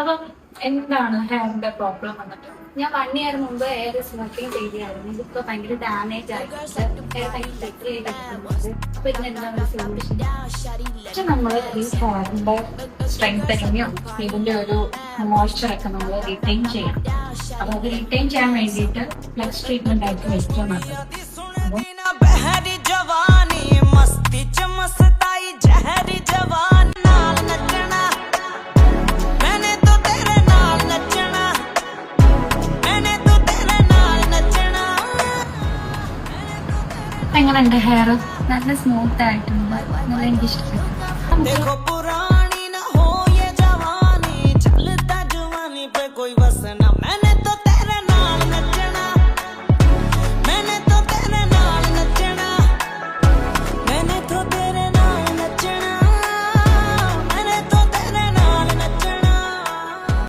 അപ്പം എന്താണ് ഹെയറിന്റെ പ്രോബ്ലം വന്നിട്ട്? ഞാൻ 1 ഇയർ മുമ്പ് ഹെയർ സ്മോക്കിംഗ് ചെയ്തിരുന്നു. ഇതിപ്പോ ഭയങ്കര ഡാമേജ് ആയിട്ടുണ്ട്. ഹെയർ ഭയങ്കര അപ്പൊ ഇതിനെന്താണ് സൊല്യൂഷൻ? പക്ഷെ നമ്മൾ ഈ ഹെയറിന്റെ സ്ട്രെങ്തനിങ്ങും ഇതിന്റെ ഒരു മോയ്സ്ചർ ഒക്കെ നമ്മൾ റിട്ടൈൻ ചെയ്യണം. അപ്പൊ അത് റിട്ടൈൻ ചെയ്യാൻ വേണ്ടിയിട്ട് ഫ്ലെക്സ് ട്രീറ്റ്മെന്റ് ആയിട്ട് ഏറ്റവും നല്ലത്. എങ്ങനെയുണ്ട് ഹെയർ? നല്ല സ്മൂത്ത് ആയിട്ടുണ്ട്. നല്ല എനിക്ക് ഇഷ്ടപ്പെട്ടു.